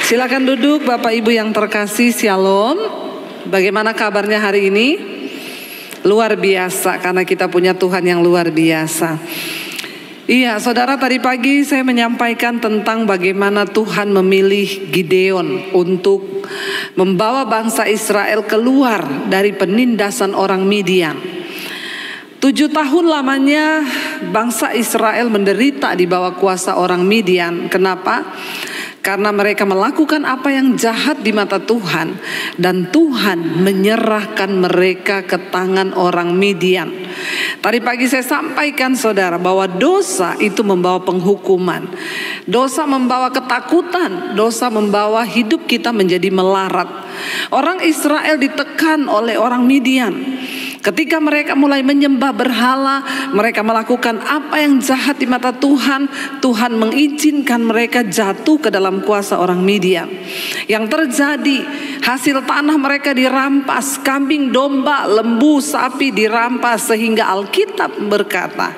Silakan duduk Bapak Ibu yang terkasih, Shalom. Bagaimana kabarnya hari ini? Luar biasa, karena kita punya Tuhan yang luar biasa. Iya, saudara, tadi pagi saya menyampaikan tentang bagaimana Tuhan memilih Gideon untuk membawa bangsa Israel keluar dari penindasan orang Midian. 7 tahun lamanya bangsa Israel menderita di bawah kuasa orang Midian. Kenapa? Karena mereka melakukan apa yang jahat di mata Tuhan, dan Tuhan menyerahkan mereka ke tangan orang Midian. Tadi pagi saya sampaikan, saudara, bahwa dosa itu membawa penghukuman. Dosa membawa ketakutan, dosa membawa hidup kita menjadi melarat. Orang Israel ditekan oleh orang Midian. Ketika mereka mulai menyembah berhala, mereka melakukan apa yang jahat di mata Tuhan. Tuhan mengizinkan mereka jatuh ke dalam kuasa orang Midian. Yang terjadi, hasil tanah mereka dirampas, kambing, domba, lembu, sapi dirampas, sehingga Alkitab berkata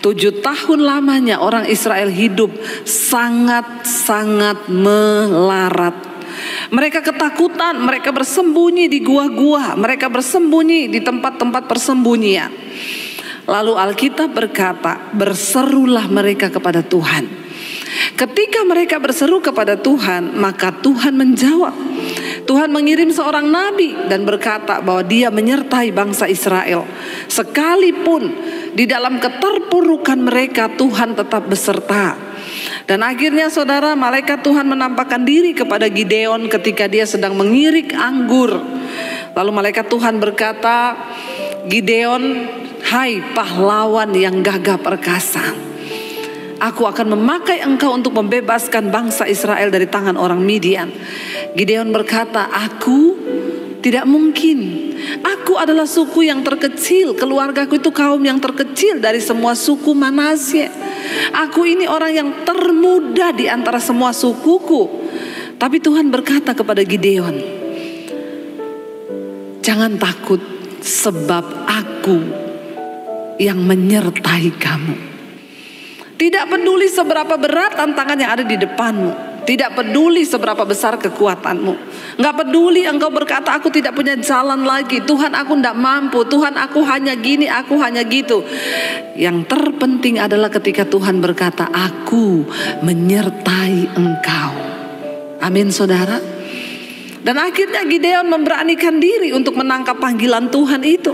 7 tahun lamanya orang Israel hidup sangat-sangat melarat. Mereka ketakutan, mereka bersembunyi di gua-gua, mereka bersembunyi di tempat-tempat persembunyian. Lalu Alkitab berkata, berserulah mereka kepada Tuhan. Ketika mereka berseru kepada Tuhan, maka Tuhan menjawab. Tuhan mengirim seorang nabi dan berkata bahwa dia menyertai bangsa Israel. Sekalipun di dalam keterpurukan mereka, Tuhan tetap beserta. Dan akhirnya, saudara, malaikat Tuhan menampakkan diri kepada Gideon ketika dia sedang mengirik anggur. Lalu malaikat Tuhan berkata, Gideon, hai pahlawan yang gagah perkasa, aku akan memakai engkau untuk membebaskan bangsa Israel dari tangan orang Midian. Gideon berkata, aku tidak mungkin. Aku adalah suku yang terkecil, keluargaku itu kaum yang terkecil dari semua suku Manasye. Aku ini orang yang termuda di antara semua sukuku. Tapi Tuhan berkata kepada Gideon, jangan takut, sebab aku yang menyertai kamu. Tidak peduli seberapa berat tantangan yang ada di depanmu, tidak peduli seberapa besar kekuatanmu, nggak peduli engkau berkata aku tidak punya jalan lagi, Tuhan aku tidak mampu, Tuhan aku hanya gini, aku hanya gitu. Yang terpenting adalah ketika Tuhan berkata, aku menyertai engkau. Amin, saudara. Dan akhirnya Gideon memberanikan diri untuk menangkap panggilan Tuhan itu.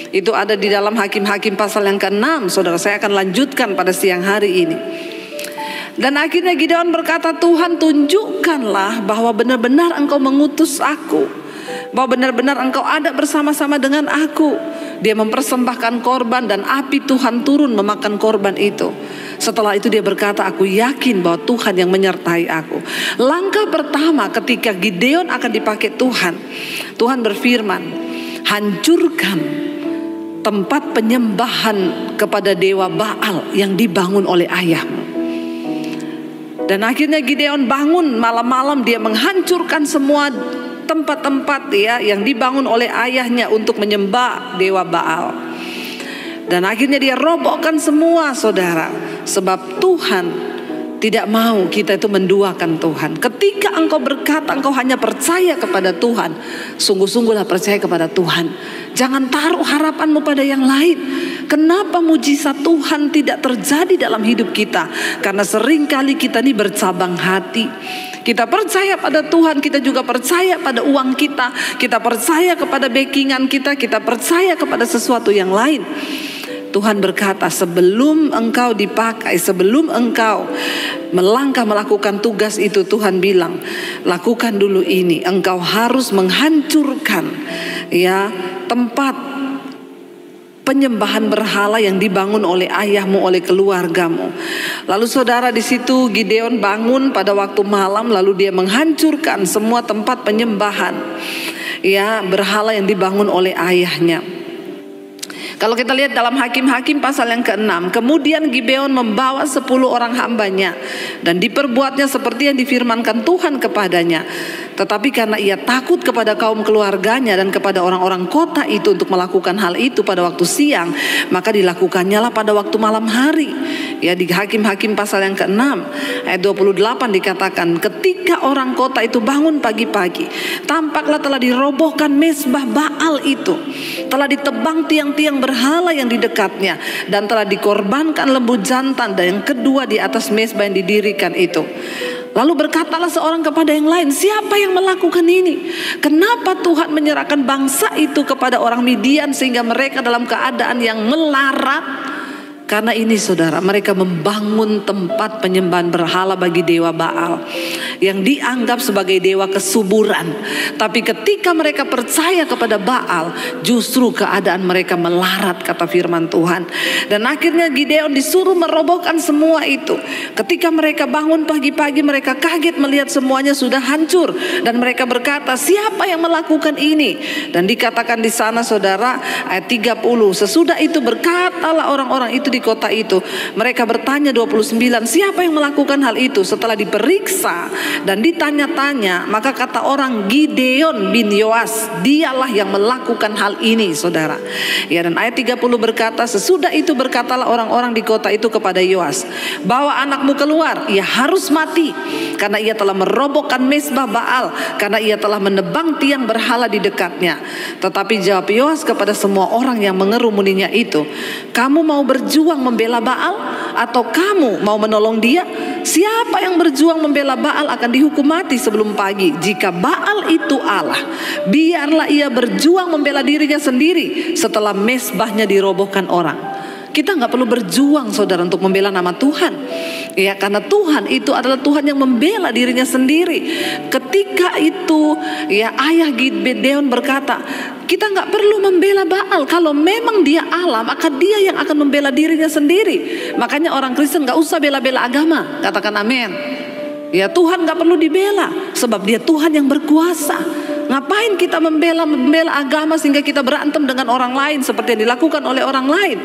Itu ada di dalam Hakim-Hakim pasal yang ke-6. Saudara, saya akan lanjutkan pada siang hari ini. Dan akhirnya Gideon berkata, Tuhan tunjukkanlah bahwa benar-benar engkau mengutus aku, bahwa benar-benar engkau ada bersama-sama dengan aku. Dia mempersembahkan korban dan api Tuhan turun memakan korban itu. Setelah itu dia berkata, aku yakin bahwa Tuhan yang menyertai aku. Langkah pertama ketika Gideon akan dipakai Tuhan, Tuhan berfirman, hancurkan tempat penyembahan kepada dewa Baal yang dibangun oleh ayahmu. Dan akhirnya Gideon bangun malam-malam, dia menghancurkan semua tempat-tempat yang dibangun oleh ayahnya untuk menyembah dewa Baal. Dan akhirnya dia robohkan semua, saudara. Sebab Tuhan tidak mau kita itu menduakan Tuhan. Ketika engkau berkata engkau hanya percaya kepada Tuhan, sungguh-sungguhlah percaya kepada Tuhan. Jangan taruh harapanmu pada yang lain. Kenapa mujizat Tuhan tidak terjadi dalam hidup kita? Karena seringkali kita ini bercabang hati. Kita percaya pada Tuhan, kita juga percaya pada uang kita, kita percaya kepada backingan kita, kita percaya kepada sesuatu yang lain. Tuhan berkata, sebelum engkau dipakai, sebelum engkau melangkah melakukan tugas itu, Tuhan bilang, lakukan dulu ini. Engkau harus menghancurkan tempat penyembahan berhala yang dibangun oleh ayahmu, oleh keluargamu. Lalu saudara, di situ Gideon bangun pada waktu malam, lalu dia menghancurkan semua tempat penyembahan berhala yang dibangun oleh ayahnya. Kalau kita lihat dalam Hakim-Hakim pasal yang ke-6, kemudian Gibeon membawa 10 orang hambanya dan diperbuatnya seperti yang difirmankan Tuhan kepadanya. Tetapi karena ia takut kepada kaum keluarganya dan kepada orang-orang kota itu untuk melakukan hal itu pada waktu siang, maka dilakukannya lah pada waktu malam hari. Ya, di Hakim-Hakim pasal yang ke-6 ayat 28 dikatakan, ketika orang kota itu bangun pagi-pagi, tampaklah telah dirobohkan mezbah Baal itu, telah ditebang tiang-tiang berhala yang di dekatnya, dan telah dikorbankan lembu jantan dan yang kedua di atas mezbah yang didirikan itu. Lalu berkatalah seorang kepada yang lain, siapa yang melakukan ini? Kenapa Tuhan menyerahkan bangsa itu kepada orang Midian sehingga mereka dalam keadaan yang melarat? Karena ini saudara, mereka membangun tempat penyembahan berhala bagi dewa Baal yang dianggap sebagai dewa kesuburan. Tapi ketika mereka percaya kepada Baal, justru keadaan mereka melarat, kata firman Tuhan. Dan akhirnya Gideon disuruh merobohkan semua itu. Ketika mereka bangun pagi-pagi, mereka kaget melihat semuanya sudah hancur, dan mereka berkata, siapa yang melakukan ini? Dan dikatakan di sana saudara, ayat 30, sesudah itu berkatalah orang-orang itu di kota itu. Mereka bertanya 29, siapa yang melakukan hal itu? Setelah diperiksa dan ditanya-tanya, maka kata orang, Gideon bin Yoas, dialah yang melakukan hal ini, saudara. Ya, dan ayat 30 berkata, sesudah itu berkatalah orang-orang di kota itu kepada Yoas, bawa anakmu keluar, ia harus mati karena ia telah merobohkan mezbah Baal, karena ia telah menebang tiang berhala di dekatnya. Tetapi jawab Yoas kepada semua orang yang mengerumuninya itu, kamu mau berjuang membela Baal atau kamu mau menolong dia? Siapa yang berjuang membela Baal akan dihukum mati sebelum pagi. Jika Baal itu Allah, biarlah ia berjuang membela dirinya sendiri setelah mezbahnya dirobohkan orang. Kita nggak perlu berjuang saudara untuk membela nama Tuhan. Ya, karena Tuhan itu adalah Tuhan yang membela dirinya sendiri. Ketika itu ya, ayah Gideon berkata, kita nggak perlu membela Baal. Kalau memang dia Allah, maka dia yang akan membela dirinya sendiri. Makanya orang Kristen nggak usah bela-bela agama. Katakan amin. Ya, Tuhan nggak perlu dibela, sebab dia Tuhan yang berkuasa. Ngapain kita membela agama sehingga kita berantem dengan orang lain seperti yang dilakukan oleh orang lain?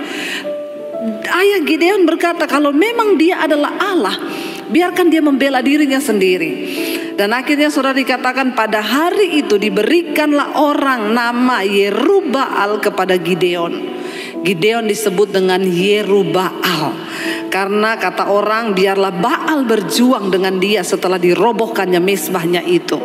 Ayah Gideon berkata, kalau memang dia adalah Allah, biarkan dia membela dirinya sendiri. Dan akhirnya saudara dikatakan pada hari itu diberikanlah orang nama Yerubbaal kepada Gideon. Gideon disebut dengan Yerubbaal karena kata orang, biarlah Baal berjuang dengan dia setelah dirobohkannya mezbahnya itu.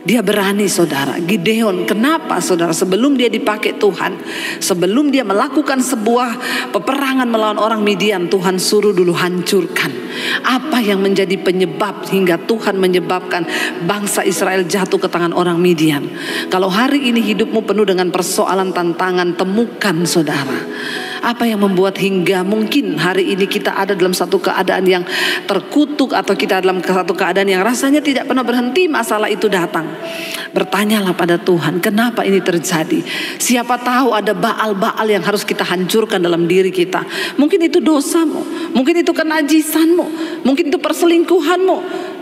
Dia berani saudara, Gideon. Kenapa saudara? Sebelum dia dipakai Tuhan, sebelum dia melakukan sebuah peperangan melawan orang Midian, Tuhan suruh dulu hancurkan. Apa yang menjadi penyebab hingga Tuhan menyebabkan bangsa Israel jatuh ke tangan orang Midian? Kalau hari ini hidupmu penuh dengan persoalan, tantangan, temukan saudara. Apa yang membuat hingga mungkin hari ini kita ada dalam satu keadaan yang terkutuk, atau kita dalam satu keadaan yang rasanya tidak pernah berhenti masalah itu datang. Bertanyalah pada Tuhan, kenapa ini terjadi? Siapa tahu ada Baal-Baal yang harus kita hancurkan dalam diri kita. Mungkin itu dosamu, mungkin itu kenajisanmu, mungkin itu perselingkuhanmu,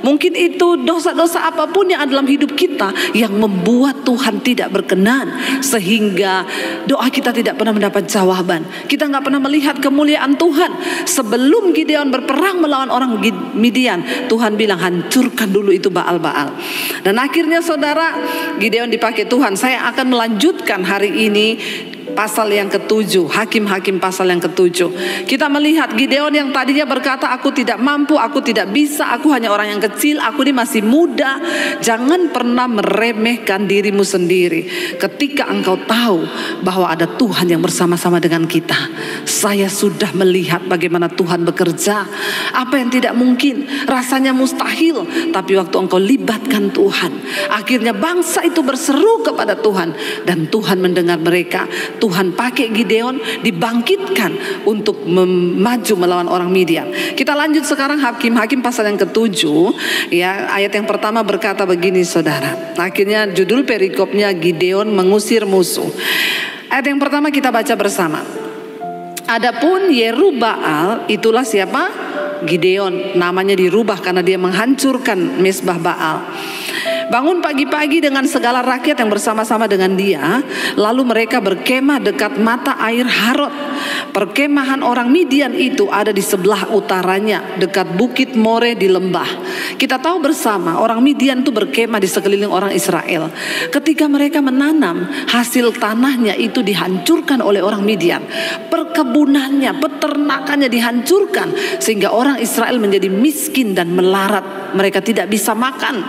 mungkin itu dosa-dosa apapun yang ada dalam hidup kita yang membuat Tuhan tidak berkenan, sehingga doa kita tidak pernah mendapat jawaban. Kita nggak pernah melihat kemuliaan Tuhan. Sebelum Gideon berperang melawan orang Midian, Tuhan bilang hancurkan dulu itu Baal-Baal. Dan akhirnya saudara, Gideon dipakai Tuhan. Saya akan melanjutkan hari ini pasal yang ke-7, Hakim-Hakim pasal yang ke-7. Kita melihat Gideon yang tadinya berkata, aku tidak mampu, aku tidak bisa, aku hanya orang yang kecil, aku ini masih muda. Jangan pernah meremehkan dirimu sendiri. Ketika engkau tahu bahwa ada Tuhan yang bersama-sama dengan kita. Saya sudah melihat bagaimana Tuhan bekerja. Apa yang tidak mungkin, rasanya mustahil, tapi waktu engkau libatkan Tuhan, akhirnya bangsa itu berseru kepada Tuhan, dan Tuhan mendengar mereka. Tuhan pakai Gideon, dibangkitkan untuk maju melawan orang Midian. Kita lanjut sekarang Hakim-Hakim pasal yang ke-7. Ya, ayat yang pertama berkata begini saudara. Akhirnya judul perikopnya Gideon mengusir musuh. Ayat yang pertama kita baca bersama. Adapun Yerubbaal, itulah siapa? Gideon. Namanya dirubah karena dia menghancurkan mezbah Baal. Bangun pagi-pagi dengan segala rakyat yang bersama-sama dengan dia. Lalu mereka berkemah dekat mata air Harod. Perkemahan orang Midian itu ada di sebelah utaranya, dekat Bukit More di lembah. Kita tahu bersama orang Midian itu berkemah di sekeliling orang Israel. Ketika mereka menanam, hasil tanahnya itu dihancurkan oleh orang Midian. Perkebunannya, peternakannya dihancurkan, sehingga orang Israel menjadi miskin dan melarat. Mereka tidak bisa makan.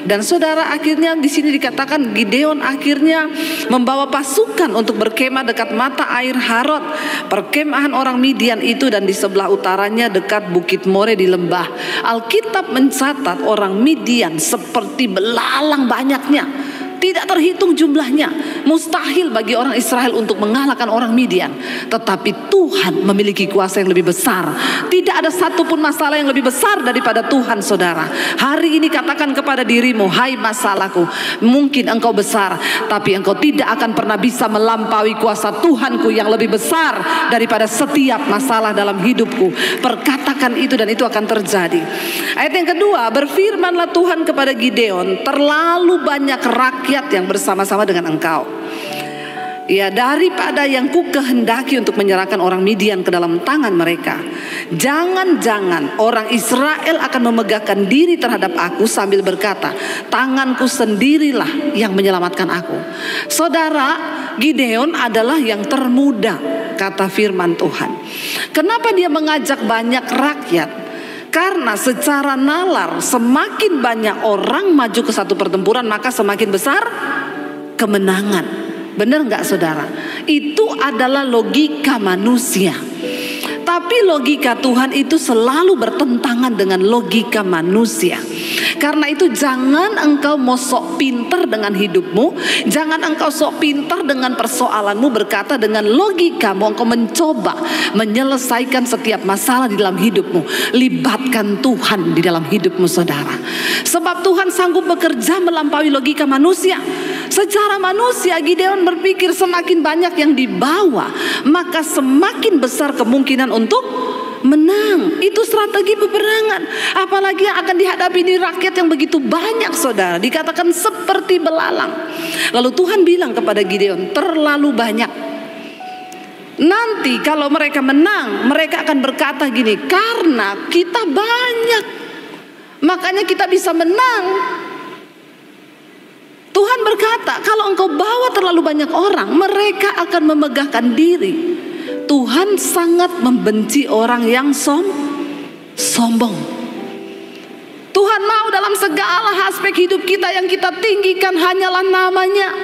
Dan saudara, akhirnya di sini dikatakan Gideon akhirnya membawa pasukan untuk berkemah dekat mata air Harod, perkemahan orang Midian itu, dan di sebelah utaranya dekat Bukit More di lembah. Alkitab mencatat orang Midian seperti belalang banyaknya, tidak terhitung jumlahnya. Mustahil bagi orang Israel untuk mengalahkan orang Midian. Tetapi Tuhan memiliki kuasa yang lebih besar. Tidak ada satupun masalah yang lebih besar daripada Tuhan, saudara. Hari ini katakan kepada dirimu, hai masalahku, mungkin engkau besar, tapi engkau tidak akan pernah bisa melampaui kuasa Tuhanku yang lebih besar daripada setiap masalah dalam hidupku. Perkatakan itu dan itu akan terjadi. Ayat yang kedua, berfirmanlah Tuhan kepada Gideon, terlalu banyak rakyat yang bersama-sama dengan engkau. Ya, daripada yang ku kehendaki untuk menyerahkan orang Midian ke dalam tangan mereka. Jangan-jangan orang Israel akan memegahkan diri terhadap aku sambil berkata, tanganku sendirilah yang menyelamatkan aku. Saudara, Gideon adalah yang termuda, kata firman Tuhan. Kenapa dia mengajak banyak rakyat? Karena secara nalar, semakin banyak orang maju ke satu pertempuran, maka semakin besar kemenangan. Benar nggak, saudara? Itu adalah logika manusia. Tapi logika Tuhan itu selalu bertentangan dengan logika manusia. Karena itu jangan engkau mau sok pintar dengan hidupmu. Jangan engkau sok pintar dengan persoalanmu, berkata dengan logikamu engkau mencoba menyelesaikan setiap masalah di dalam hidupmu. Libatkan Tuhan di dalam hidupmu, saudara. Sebab Tuhan sanggup bekerja melampaui logika manusia. Secara manusia, Gideon berpikir semakin banyak yang dibawa, maka semakin besar kemungkinan untuk menang. Itu strategi peperangan. Apalagi yang akan dihadapi ini rakyat yang begitu banyak, saudara. Dikatakan seperti belalang. Lalu Tuhan bilang kepada Gideon, terlalu banyak. Nanti kalau mereka menang, mereka akan berkata gini, karena kita banyak, makanya kita bisa menang. Tuhan berkata, kalau engkau bawa terlalu banyak orang, mereka akan memegahkan diri. Tuhan sangat membenci orang yang sombong. Tuhan mau dalam segala aspek hidup kita yang kita tinggikan hanyalah namanya.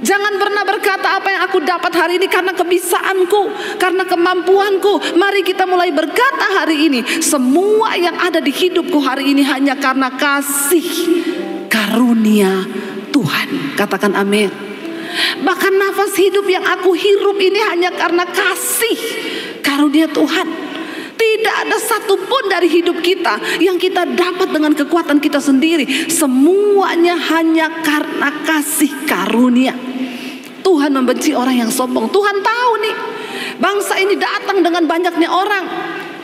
Jangan pernah berkata apa yang aku dapat hari ini karena kebisaanku, karena kemampuanku. Mari kita mulai berkata hari ini, semua yang ada di hidupku hari ini hanya karena kasih karunia Tuhan. Katakan amin. Bahkan nafas hidup yang aku hirup ini hanya karena kasih karunia Tuhan. Tidak ada satupun dari hidup kita yang kita dapat dengan kekuatan kita sendiri. Semuanya hanya karena kasih karunia. Tuhan membenci orang yang sombong. Tuhan tahu nih, bangsa ini datang dengan banyaknya orang,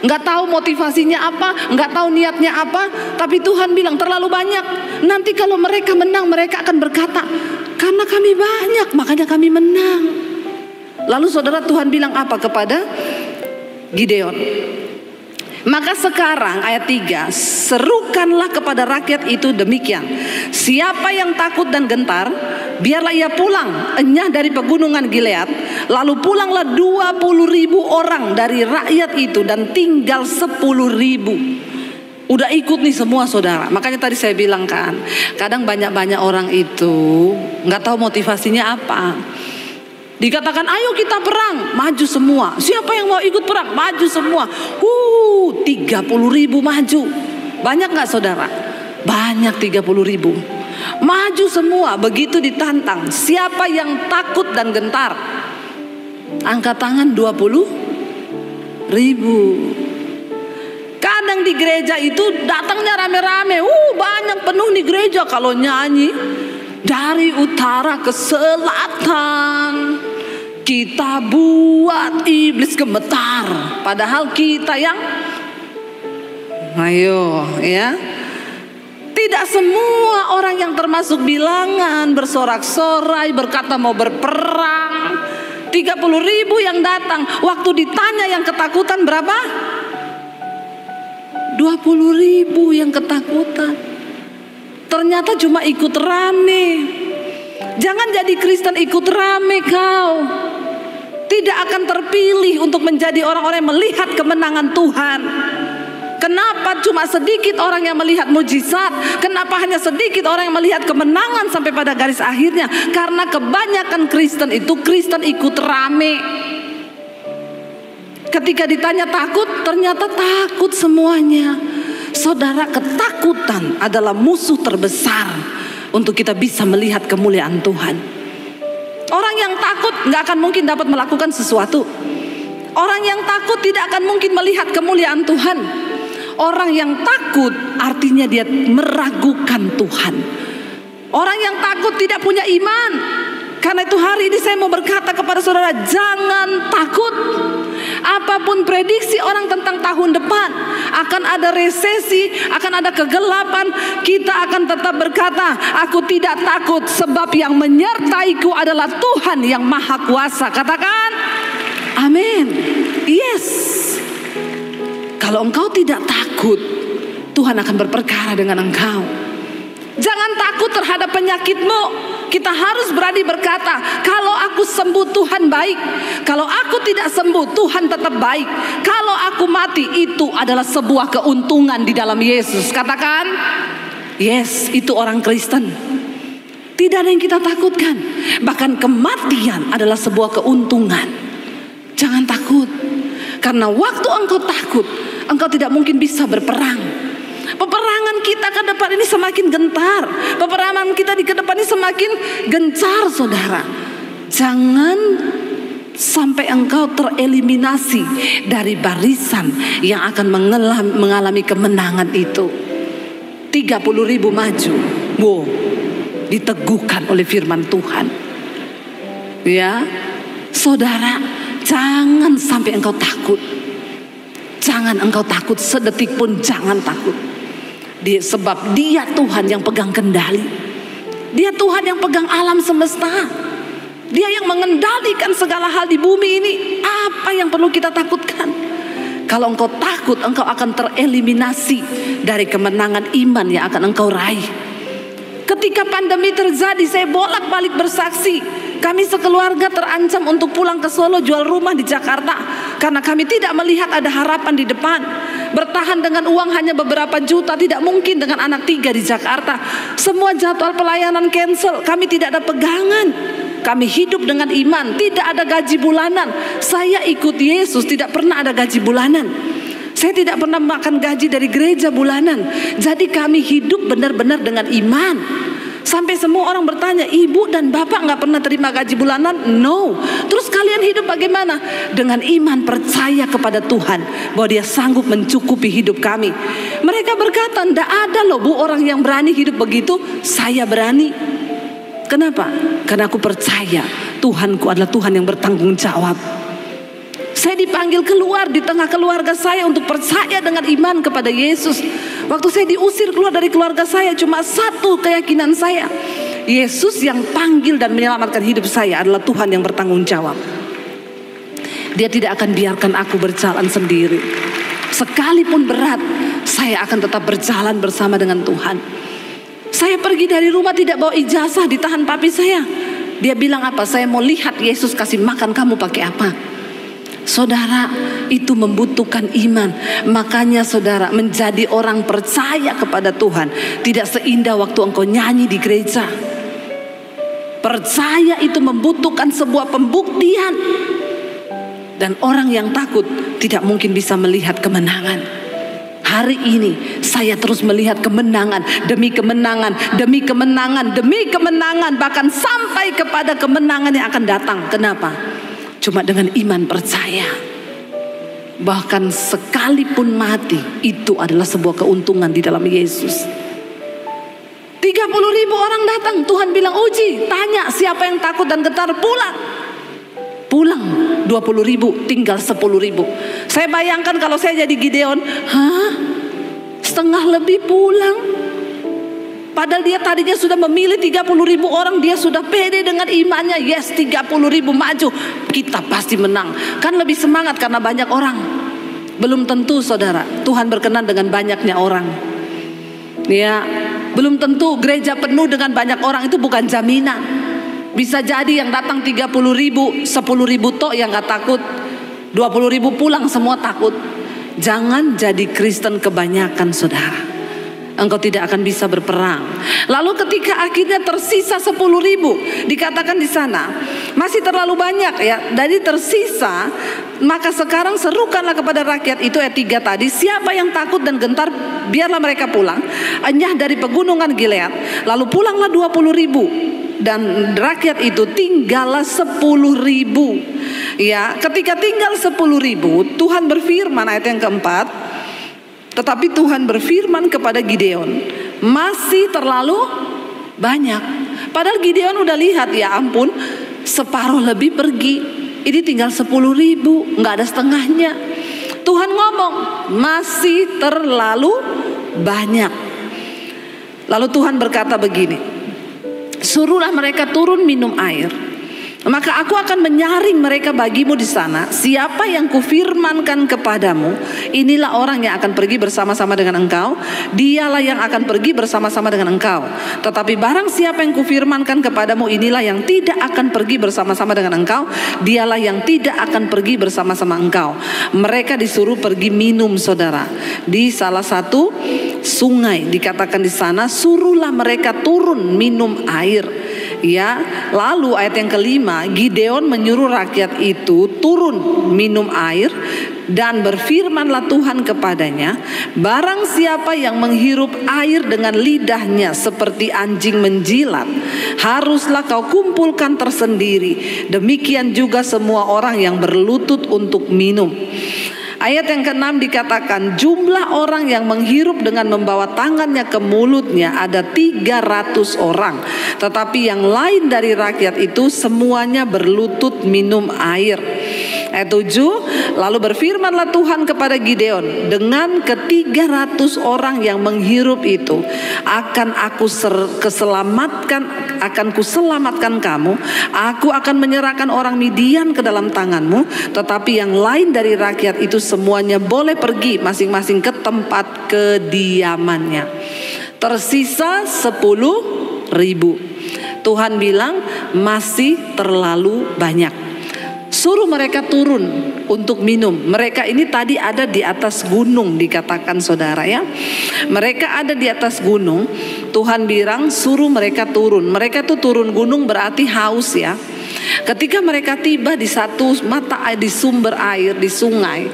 nggak tahu motivasinya apa, nggak tahu niatnya apa. Tapi Tuhan bilang terlalu banyak. Nanti kalau mereka menang, mereka akan berkata, karena kami banyak, makanya kami menang. Lalu saudara, Tuhan bilang apa kepada Gideon? Maka sekarang ayat 3, serukanlah kepada rakyat itu demikian, siapa yang takut dan gentar, biarlah ia pulang enyah dari pegunungan Gilead. Lalu pulanglah 20.000 orang dari rakyat itu dan tinggal 10.000. Udah ikut nih semua, saudara. Makanya tadi saya bilang kan, kadang banyak-banyak orang itu nggak tahu motivasinya apa. Dikatakan ayo kita perang, maju semua. Siapa yang mau ikut perang? Maju semua. 30.000 maju. Banyak gak, saudara? Banyak, 30.000. Maju semua. Begitu ditantang, siapa yang takut dan gentar? Angkat tangan 20.000. Kadang di gereja itu datangnya rame-rame. Banyak penuh di gereja. Kalau nyanyi dari utara ke selatan, kita buat iblis gemetar. Padahal kita yang ayo ya. Tidak semua orang yang termasuk bilangan bersorak-sorai berkata mau berperang. 30.000 yang datang. Waktu ditanya yang ketakutan berapa? 20.000 yang ketakutan. Ternyata cuma ikut rame. Jangan jadi Kristen ikut rame kau. Tidak akan terpilih untuk menjadi orang-orang yang melihat kemenangan Tuhan. Kenapa cuma sedikit orang yang melihat mujizat? Kenapa hanya sedikit orang yang melihat kemenangan sampai pada garis akhirnya? Karena kebanyakan Kristen itu Kristen ikut rame. Ketika ditanya takut, ternyata takut semuanya. Saudara, ketakutan adalah musuh terbesar untuk kita bisa melihat kemuliaan Tuhan. Orang yang takut gak akan mungkin dapat melakukan sesuatu. Orang yang takut tidak akan mungkin melihat kemuliaan Tuhan. Orang yang takut artinya dia meragukan Tuhan. Orang yang takut tidak punya iman. Karena itu hari ini saya mau berkata kepada saudara, jangan takut. Apapun prediksi orang tentang tahun depan, akan ada resesi, akan ada kegelapan, kita akan tetap berkata, aku tidak takut sebab yang menyertaiku adalah Tuhan yang Maha Kuasa. Katakan amin. Yes. Kalau engkau tidak takut, Tuhan akan berperkara dengan engkau. Jangan takut terhadap penyakitmu. Kita harus berani berkata, kalau aku sembuh Tuhan baik. Kalau aku tidak sembuh Tuhan tetap baik. Kalau aku mati itu adalah sebuah keuntungan di dalam Yesus. Katakan yes, itu orang Kristen. Tidak ada yang kita takutkan. Bahkan kematian adalah sebuah keuntungan. Jangan takut. Karena waktu engkau takut, engkau tidak mungkin bisa berperang. Peperangan kita ke depan ini semakin gentar. Peperangan kita di ke depan ini semakin gencar, saudara. Jangan sampai engkau tereliminasi dari barisan yang akan mengalami kemenangan itu. 30.000 maju. Wow, diteguhkan oleh firman Tuhan. Ya, saudara, jangan sampai engkau takut. Jangan engkau takut sedetik pun, jangan takut. Sebab dia Tuhan yang pegang kendali. Dia Tuhan yang pegang alam semesta. Dia yang mengendalikan segala hal di bumi ini. Apa yang perlu kita takutkan? Kalau engkau takut, engkau akan tereliminasi dari kemenangan iman yang akan engkau raih. Ketika pandemi terjadi, saya bolak-balik bersaksi. Kami sekeluarga terancam untuk pulang ke Solo, jual rumah di Jakarta. Karena kami tidak melihat ada harapan di depan. Bertahan dengan uang hanya beberapa juta, tidak mungkin dengan anak 3 di Jakarta. Semua jadwal pelayanan cancel, kami tidak ada pegangan. Kami hidup dengan iman, tidak ada gaji bulanan. Saya ikut Yesus, tidak pernah ada gaji bulanan. Saya tidak pernah makan gaji dari gereja bulanan. Jadi kami hidup benar-benar dengan iman. Sampai semua orang bertanya, ibu dan bapak gak pernah terima gaji bulanan? No. Terus kalian hidup bagaimana? Dengan iman, percaya kepada Tuhan bahwa dia sanggup mencukupi hidup kami. Mereka berkata, ndak ada loh bu orang yang berani hidup begitu. Saya berani. Kenapa? Karena aku percaya Tuhanku adalah Tuhan yang bertanggung jawab. Saya dipanggil keluar di tengah keluarga saya untuk percaya dengan iman kepada Yesus. Waktu saya diusir keluar dari keluarga saya, cuma satu keyakinan saya. Yesus yang panggil dan menyelamatkan hidup saya adalah Tuhan yang bertanggung jawab. Dia tidak akan biarkan aku berjalan sendiri. Sekalipun berat, saya akan tetap berjalan bersama dengan Tuhan. Saya pergi dari rumah tidak bawa ijazah, ditahan papi saya. Dia bilang apa? Saya mau lihat Yesus kasih makan kamu pakai apa. Saudara, itu membutuhkan iman. Makanya saudara, menjadi orang percaya kepada Tuhan tidak seindah waktu engkau nyanyi di gereja. Percaya itu membutuhkan sebuah pembuktian. Dan orang yang takut tidak mungkin bisa melihat kemenangan. Hari ini saya terus melihat kemenangan demi kemenangan, demi kemenangan, demi kemenangan, bahkan sampai kepada kemenangan yang akan datang. Kenapa? Cuma dengan iman percaya. Bahkan sekalipun mati, itu adalah sebuah keuntungan di dalam Yesus. 30.000 orang datang, Tuhan bilang uji, tanya siapa yang takut dan getar, pulang. Pulang 20.000, tinggal 10.000. Saya bayangkan kalau saya jadi Gideon, setengah lebih pulang. Padahal dia tadinya sudah memilih 30.000 orang, dia sudah pede dengan imannya. Yes, 30.000 maju, kita pasti menang. Kan lebih semangat karena banyak orang. Belum tentu saudara, Tuhan berkenan dengan banyaknya orang. Ya, belum tentu gereja penuh dengan banyak orang, itu bukan jaminan. Bisa jadi yang datang 30.000, 10.000 tok yang gak takut, 20.000 pulang semua takut. Jangan jadi Kristen kebanyakan saudara, engkau tidak akan bisa berperang. Lalu ketika akhirnya tersisa 10.000, dikatakan di sana masih terlalu banyak ya. Dari tersisa, maka sekarang serukanlah kepada rakyat itu, ayat 3 tadi, siapa yang takut dan gentar, biarlah mereka pulang enyah dari pegunungan Gilead. Lalu pulanglah 20.000. Dan rakyat itu tinggallah 10.000. Ya, ketika tinggal 10.000, Tuhan berfirman, ayat yang keempat, tetapi Tuhan berfirman kepada Gideon, masih terlalu banyak. Padahal Gideon udah lihat, ya ampun, separuh lebih pergi, ini tinggal 10.000, nggak ada setengahnya. Tuhan ngomong, masih terlalu banyak. Lalu Tuhan berkata begini, suruhlah mereka turun minum air, maka aku akan menyaring mereka bagimu di sana. Siapa yang kufirmankan kepadamu, inilah orang yang akan pergi bersama-sama dengan engkau, dialah yang akan pergi bersama-sama dengan engkau. Tetapi barang siapa yang kufirmankan kepadamu, inilah yang tidak akan pergi bersama-sama dengan engkau, dialah yang tidak akan pergi bersama-sama engkau. Mereka disuruh pergi minum saudara di salah satu sungai. Dikatakan di sana, suruhlah mereka turun minum air. Ya, lalu ayat yang kelima, Gideon menyuruh rakyat itu turun minum air, dan berfirmanlah Tuhan kepadanya, barang siapa yang menghirup air dengan lidahnya seperti anjing menjilat, haruslah kau kumpulkan tersendiri. Demikian juga semua orang yang berlutut untuk minum. Ayat yang ke-6 dikatakan, jumlah orang yang menghirup dengan membawa tangannya ke mulutnya ada 300 orang. Tetapi yang lain dari rakyat itu semuanya berlutut minum air. Ayat 7, lalu berfirmanlah Tuhan kepada Gideon, dengan ke-300 orang yang menghirup itu akan kuselamatkan kamu. Aku akan menyerahkan orang Midian ke dalam tanganmu. Tetapi yang lain dari rakyat itu semuanya boleh pergi masing-masing ke tempat kediamannya. Tersisa 10.000. Tuhan bilang masih terlalu banyak. Suruh mereka turun untuk minum. Mereka ini tadi ada di atas gunung, dikatakan saudara ya. Mereka ada di atas gunung. Tuhan bilang suruh mereka turun. Mereka tuh turun gunung berarti haus ya. Ketika mereka tiba di satu mata air, di sumber air, di sungai,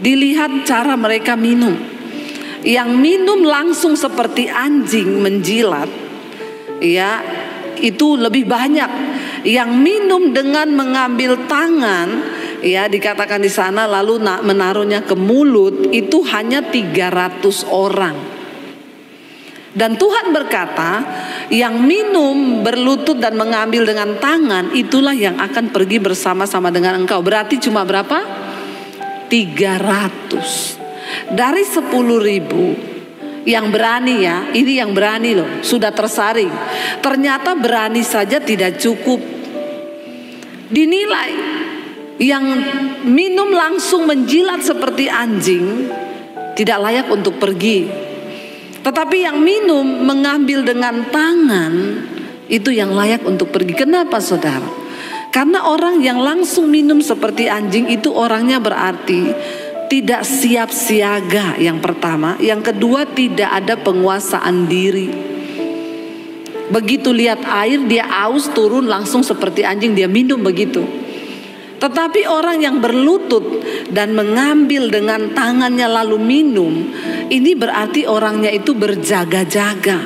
dilihat cara mereka minum. Yang minum langsung seperti anjing menjilat, ya, itu lebih banyak. Yang minum dengan mengambil tangan, ya, dikatakan di sana lalu menaruhnya ke mulut, itu hanya 300 orang. Dan Tuhan berkata, yang minum berlutut dan mengambil dengan tangan, itulah yang akan pergi bersama-sama dengan engkau. Berarti cuma berapa? 300 dari 10.000. Yang berani ya, ini yang berani loh, sudah tersaring. Ternyata berani saja tidak cukup. Dinilai yang minum langsung menjilat seperti anjing tidak layak untuk pergi. Tetapi yang minum mengambil dengan tangan, itu yang layak untuk pergi. Kenapa saudara? Karena orang yang langsung minum seperti anjing itu orangnya berarti tidak siap siaga, yang pertama. Yang kedua, tidak ada penguasaan diri. Begitu lihat air, dia aus, turun langsung seperti anjing, dia minum begitu. Tetapi orang yang berlutut dan mengambil dengan tangannya lalu minum, ini berarti orangnya itu berjaga-jaga.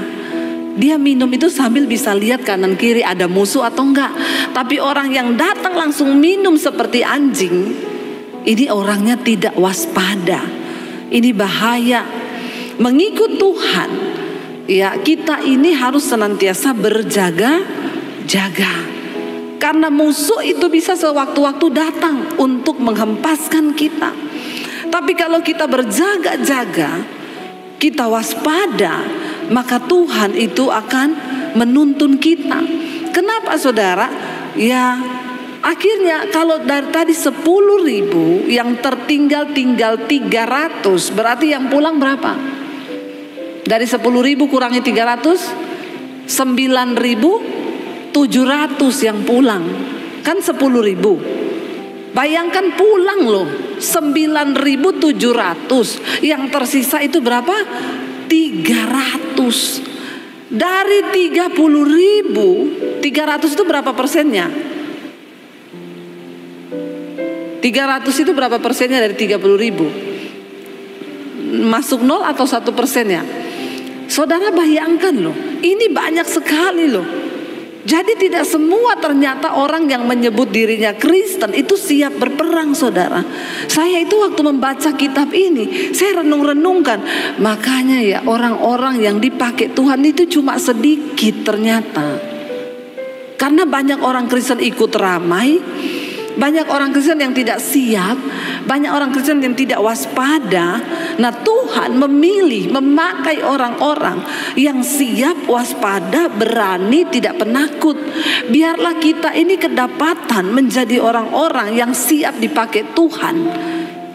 Dia minum itu sambil bisa lihat kanan kiri ada musuh atau enggak. Tapi orang yang datang langsung minum seperti anjing, ini orangnya tidak waspada. Ini bahaya. Mengikut Tuhan, ya, kita ini harus senantiasa berjaga-jaga. Karena musuh itu bisa sewaktu-waktu datang untuk menghempaskan kita. Tapi kalau kita berjaga-jaga, kita waspada, maka Tuhan itu akan menuntun kita. Kenapa saudara? Ya akhirnya kalau dari tadi 10.000 yang tinggal 300, berarti yang pulang berapa? Dari 10.000 kurangi 300, 9.700 yang pulang. Kan 10.000. Bayangkan pulang loh 9.700. Yang tersisa itu berapa? 300. Dari 30.000, 300 itu berapa persennya? 300 itu berapa persennya dari 30.000? Masuk 0 atau 1% ya? Saudara bayangkan loh, ini banyak sekali loh. Jadi tidak semua ternyata orang yang menyebut dirinya Kristen itu siap berperang, saudara. Saya itu waktu membaca kitab ini, saya renung-renungkan. Makanya ya orang-orang yang dipakai Tuhan itu cuma sedikit ternyata. Karena banyak orang Kristen ikut ramai, banyak orang Kristen yang tidak siap, banyak orang Kristen yang tidak waspada. Nah Tuhan memilih memakai orang-orang yang siap, waspada, berani, tidak penakut. Biarlah kita ini kedapatan menjadi orang-orang yang siap dipakai Tuhan.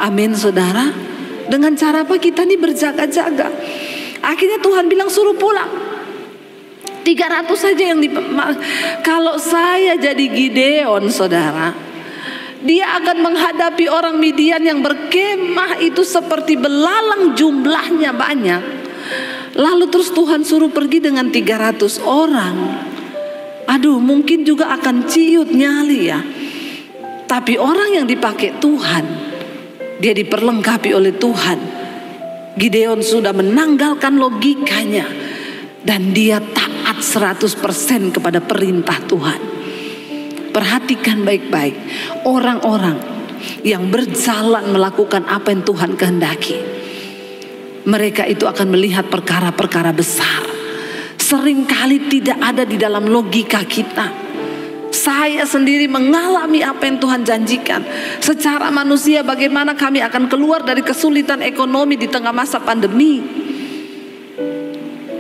Amin saudara. Dengan cara apa? Kita ini berjaga-jaga. Akhirnya Tuhan bilang suruh pulang 300 saja yang kalau saya jadi Gideon saudara, dia akan menghadapi orang Midian yang berkemah itu seperti belalang, jumlahnya banyak. Lalu terus Tuhan suruh pergi dengan 300 orang. Aduh, mungkin juga akan ciut nyali ya. Tapi orang yang dipakai Tuhan, dia diperlengkapi oleh Tuhan. Gideon sudah menanggalkan logikanya dan dia taat 100% kepada perintah Tuhan. Perhatikan baik-baik, orang-orang yang berjalan melakukan apa yang Tuhan kehendaki, mereka itu akan melihat perkara-perkara besar. Seringkali tidak ada di dalam logika kita. Saya sendiri mengalami apa yang Tuhan janjikan. Secara manusia bagaimana kami akan keluar dari kesulitan ekonomi di tengah masa pandemi.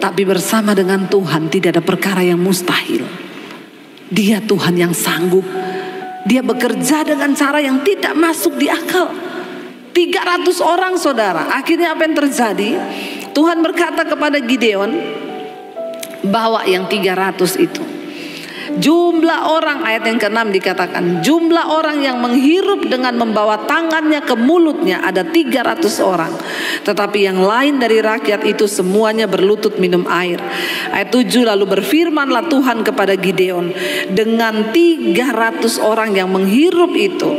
Tapi bersama dengan Tuhan tidak ada perkara yang mustahil. Dia Tuhan yang sanggup. Dia bekerja dengan cara yang tidak masuk di akal. 300 orang saudara. Akhirnya apa yang terjadi? Tuhan berkata kepada Gideon, bawa yang 300 itu. Jumlah orang, ayat yang ke-6 dikatakan, jumlah orang yang menghirup dengan membawa tangannya ke mulutnya ada 300 orang. Tetapi yang lain dari rakyat itu semuanya berlutut minum air. Ayat 7, lalu berfirmanlah Tuhan kepada Gideon, dengan 300 orang yang menghirup itu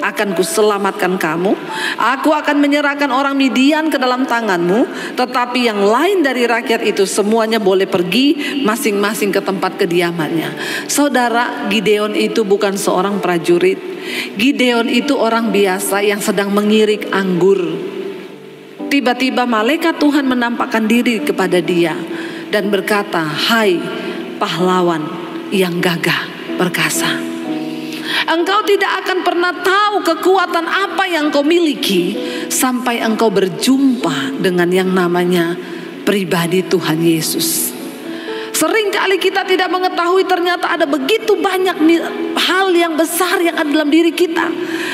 akan kuselamatkan kamu. Aku akan menyerahkan orang Midian ke dalam tanganmu. Tetapi yang lain dari rakyat itu semuanya boleh pergi masing-masing ke tempat kediamannya. Saudara, Gideon itu bukan seorang prajurit. Gideon itu orang biasa yang sedang mengirik anggur. Tiba-tiba malaikat Tuhan menampakkan diri kepada dia dan berkata, hai pahlawan yang gagah perkasa, engkau tidak akan pernah tahu kekuatan apa yang kau miliki sampai engkau berjumpa dengan yang namanya pribadi Tuhan Yesus. Seringkali kita tidak mengetahui ternyata ada begitu banyak hal yang besar yang ada dalam diri kita.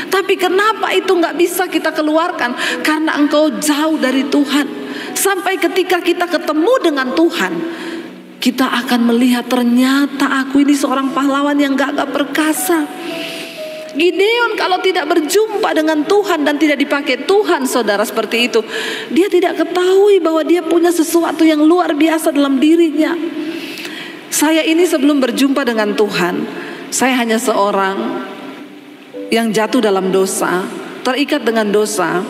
Tapi kenapa itu gak bisa kita keluarkan? Karena engkau jauh dari Tuhan. Sampai ketika kita ketemu dengan Tuhan, kita akan melihat ternyata aku ini seorang pahlawan yang gagah perkasa. Gideon kalau tidak berjumpa dengan Tuhan dan tidak dipakai Tuhan, saudara, seperti itu, dia tidak ketahui bahwa dia punya sesuatu yang luar biasa dalam dirinya. Saya ini sebelum berjumpa dengan Tuhan, saya hanya seorang yang jatuh dalam dosa, terikat dengan dosa,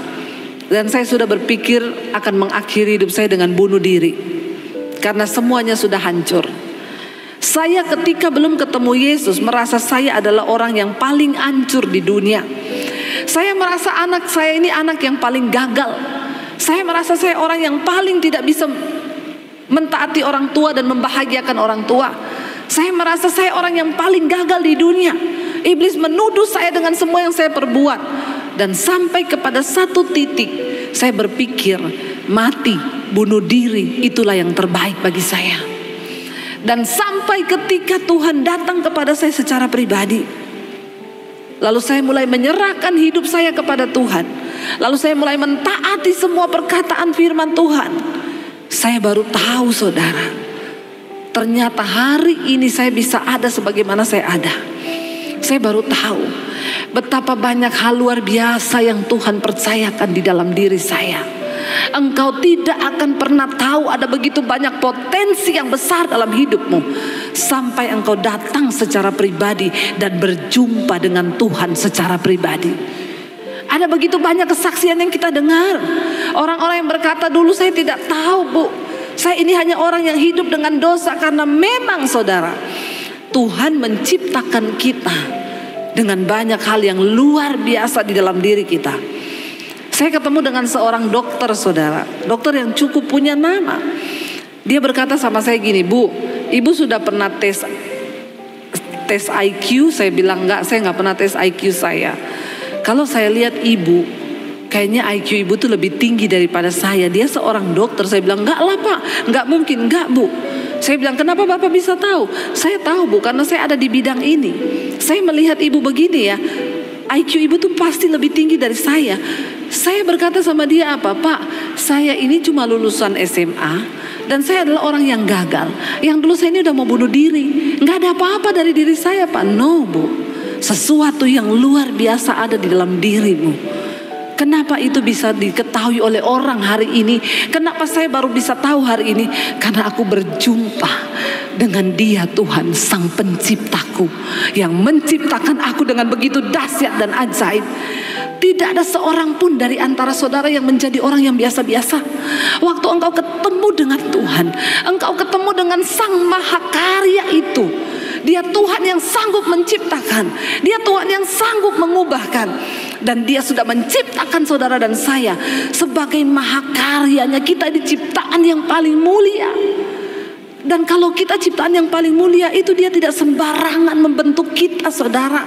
dan saya sudah berpikir akan mengakhiri hidup saya dengan bunuh diri. Karena semuanya sudah hancur. Saya ketika belum ketemu Yesus merasa saya adalah orang yang paling hancur di dunia. Saya merasa anak saya ini anak yang paling gagal. Saya merasa saya orang yang paling tidak bisa mentaati orang tua dan membahagiakan orang tua. Saya merasa saya orang yang paling gagal di dunia. Iblis menuduh saya dengan semua yang saya perbuat. Dan sampai kepada satu titik saya berpikir, mati bunuh diri itulah yang terbaik bagi saya. Dan sampai ketika Tuhan datang kepada saya secara pribadi, lalu saya mulai menyerahkan hidup saya kepada Tuhan, lalu saya mulai mentaati semua perkataan firman Tuhan. Saya baru tahu saudara, ternyata hari ini saya bisa ada sebagaimana saya ada. Saya baru tahu betapa banyak hal luar biasa yang Tuhan percayakan di dalam diri saya. Engkau tidak akan pernah tahu ada begitu banyak potensi yang besar dalam hidupmu sampai engkau datang secara pribadi dan berjumpa dengan Tuhan secara pribadi. Ada begitu banyak kesaksian yang kita dengar. Orang-orang yang berkata, dulu saya tidak tahu Bu, saya ini hanya orang yang hidup dengan dosa. Karena memang saudara, Tuhan menciptakan kita dengan banyak hal yang luar biasa di dalam diri kita. Saya ketemu dengan seorang dokter saudara, dokter yang cukup punya nama. Dia berkata sama saya gini, Bu, Ibu sudah pernah tes IQ? Saya bilang enggak, saya enggak pernah tes IQ saya. Kalau saya lihat Ibu, kayaknya IQ Ibu tuh lebih tinggi daripada saya. Dia seorang dokter. Saya bilang, enggak lah Pak, enggak mungkin, enggak Bu. Saya bilang, kenapa Bapak bisa tahu? Saya tahu Bu, karena saya ada di bidang ini. Saya melihat Ibu begini ya, IQ Ibu tuh pasti lebih tinggi dari saya. Saya berkata sama dia apa? Pak, saya ini cuma lulusan SMA dan saya adalah orang yang gagal. Yang dulu saya ini udah mau bunuh diri. Nggak ada apa-apa dari diri saya Pak. No Bu, sesuatu yang luar biasa ada di dalam dirimu. Kenapa itu bisa diketahui oleh orang hari ini? Kenapa saya baru bisa tahu hari ini? Karena aku berjumpa dengan Dia, Tuhan Sang Penciptaku, yang menciptakan aku dengan begitu dahsyat dan ajaib. Tidak ada seorang pun dari antara saudara yang menjadi orang yang biasa-biasa. Waktu engkau ketemu dengan Tuhan, engkau ketemu dengan Sang Mahakarya itu. Dia Tuhan yang sanggup menciptakan, Dia Tuhan yang sanggup mengubahkan. Dan Dia sudah menciptakan saudara dan saya sebagai mahakaryanya. Kita diciptaan yang paling mulia. Dan kalau kita ciptaan yang paling mulia itu, Dia tidak sembarangan membentuk kita saudara.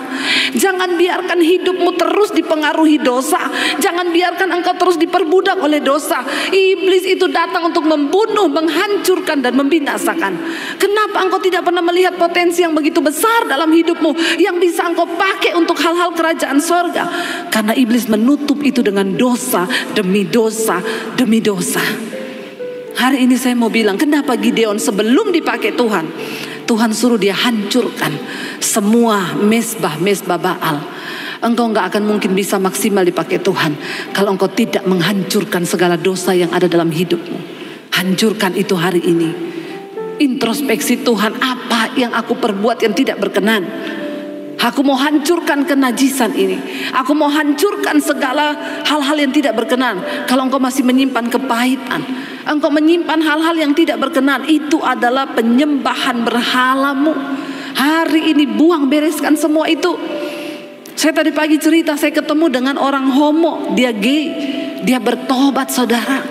Jangan biarkan hidupmu terus dipengaruhi dosa. Jangan biarkan engkau terus diperbudak oleh dosa. Iblis itu datang untuk membunuh, menghancurkan dan membinasakan. Kenapa engkau tidak pernah melihat potensi yang begitu besar dalam hidupmu, yang bisa engkau pakai untuk hal-hal kerajaan sorga? Karena iblis menutup itu dengan dosa demi dosa demi dosa. Hari ini saya mau bilang, kenapa Gideon sebelum dipakai Tuhan, Tuhan suruh dia hancurkan semua mesbah-mesbah Baal. Engkau gak akan mungkin bisa maksimal dipakai Tuhan kalau engkau tidak menghancurkan segala dosa yang ada dalam hidupmu. Hancurkan itu hari ini. Introspeksi Tuhan, apa yang aku perbuat yang tidak berkenan? Aku mau hancurkan kenajisan ini. Aku mau hancurkan segala hal-hal yang tidak berkenan. Kalau engkau masih menyimpan kepahitan, engkau menyimpan hal-hal yang tidak berkenan, itu adalah penyembahan berhalamu. Hari ini buang, bereskan semua itu. Saya tadi pagi cerita, saya ketemu dengan orang homo, dia gay, dia bertobat saudara.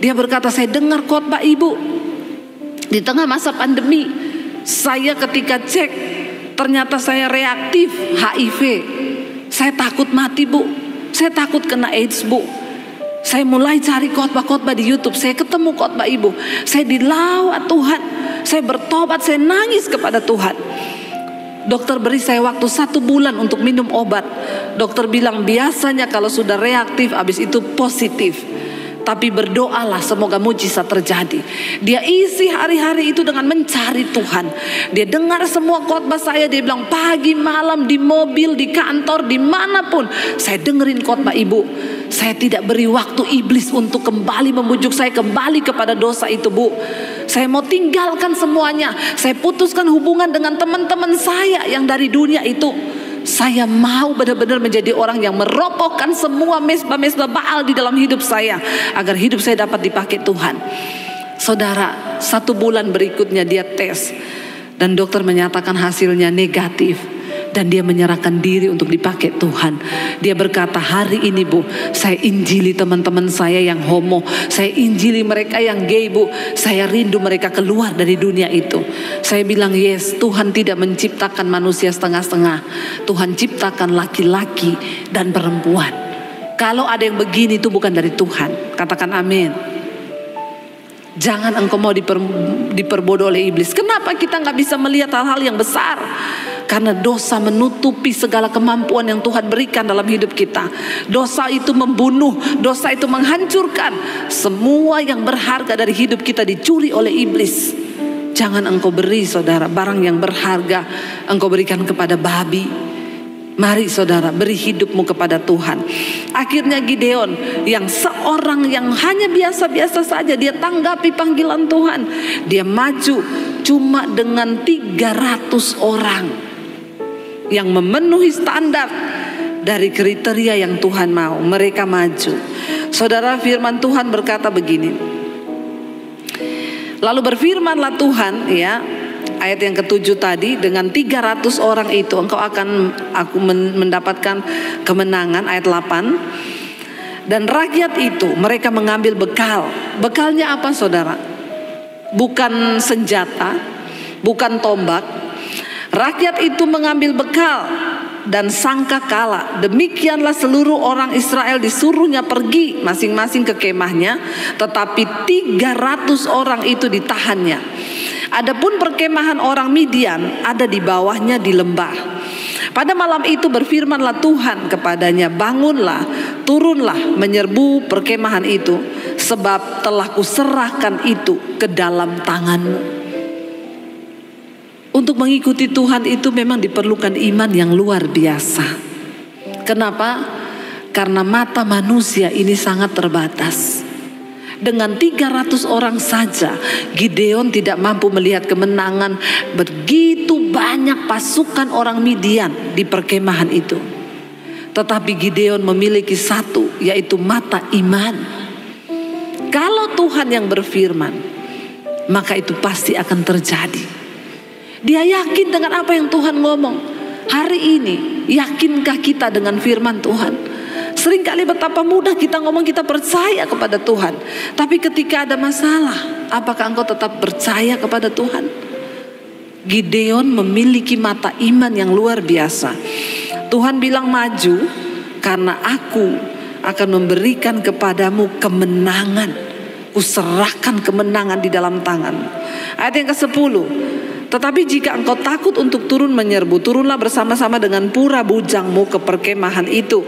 Dia berkata, saya dengar khotbah Ibu di tengah masa pandemi. Saya ketika cek, ternyata saya reaktif HIV. Saya takut mati Bu, saya takut kena AIDS Bu. Saya mulai cari khotbah-khotbah di YouTube. Saya ketemu khotbah Ibu, saya dilawat Tuhan. Saya bertobat, saya nangis kepada Tuhan. Dokter beri saya waktu 1 bulan untuk minum obat. Dokter bilang biasanya kalau sudah reaktif habis itu positif. Tapi berdoalah semoga mujizat terjadi. Dia isi hari-hari itu dengan mencari Tuhan. Dia dengar semua khotbah saya. Dia bilang pagi malam, di mobil, di kantor, dimanapun saya dengerin khotbah Ibu. Saya tidak beri waktu iblis untuk kembali membujuk saya kembali kepada dosa itu Bu. Saya mau tinggalkan semuanya. Saya putuskan hubungan dengan teman-teman saya yang dari dunia itu. Saya mau benar-benar menjadi orang yang merobohkan semua mesbah-mesbah Baal di dalam hidup saya, agar hidup saya dapat dipakai Tuhan. Saudara, 1 bulan berikutnya dia tes, dan dokter menyatakan hasilnya negatif. Dan dia menyerahkan diri untuk dipakai Tuhan. Dia berkata, hari ini Bu, saya injili teman-teman saya yang homo, saya injili mereka yang gay Bu. Saya rindu mereka keluar dari dunia itu. Saya bilang, yes, Tuhan tidak menciptakan manusia setengah-setengah. Tuhan ciptakan laki-laki dan perempuan. Kalau ada yang begini itu bukan dari Tuhan. Katakan amin. Jangan engkau mau diperbodoh oleh iblis. Kenapa kita gak bisa melihat hal-hal yang besar? Karena dosa menutupi segala kemampuan yang Tuhan berikan dalam hidup kita. Dosa itu membunuh, dosa itu menghancurkan. Semua yang berharga dari hidup kita dicuri oleh iblis. Jangan engkau beri, saudara, barang yang berharga engkau berikan kepada babi. Mari saudara, beri hidupmu kepada Tuhan. Akhirnya Gideon, yang seorang yang hanya biasa-biasa saja, dia tanggapi panggilan Tuhan. Dia maju cuma dengan 300 orang yang memenuhi standar dari kriteria yang Tuhan mau. Mereka maju. Saudara, firman Tuhan berkata begini. Lalu berfirmanlah Tuhan, ya, ayat yang ke-7 tadi, dengan 300 orang itu aku mendapatkan kemenangan. Ayat 8. Dan rakyat itu mereka mengambil bekal. Bekalnya apa, saudara? Bukan senjata, bukan tombak. Rakyat itu mengambil bekal dan sangka kalah. Demikianlah seluruh orang Israel disuruhnya pergi masing-masing ke kemahnya, tetapi 300 orang itu ditahannya. Adapun perkemahan orang Midian ada di bawahnya di lembah. Pada malam itu berfirmanlah Tuhan kepadanya, bangunlah, turunlah menyerbu perkemahan itu, sebab telah kuserahkan itu ke dalam tanganmu. Untuk mengikuti Tuhan itu memang diperlukan iman yang luar biasa. Kenapa? Karena mata manusia ini sangat terbatas. Dengan 300 orang saja Gideon tidak mampu melihat kemenangan begitu banyak pasukan orang Midian di perkemahan itu. Tetapi Gideon memiliki satu, yaitu mata iman. Kalau Tuhan yang berfirman, maka itu pasti akan terjadi. Dia yakin dengan apa yang Tuhan ngomong. Hari ini, yakinkah kita dengan firman Tuhan? Seringkali betapa mudah kita ngomong kita percaya kepada Tuhan. Tapi ketika ada masalah, apakah engkau tetap percaya kepada Tuhan? Gideon memiliki mata iman yang luar biasa. Tuhan bilang, maju karena aku akan memberikan kepadamu kemenangan. Kuserahkan kemenangan di dalam tanganmu. Ayat yang ke-10. Tetapi jika engkau takut untuk turun menyerbu, turunlah bersama-sama dengan pura bujangmu ke perkemahan itu.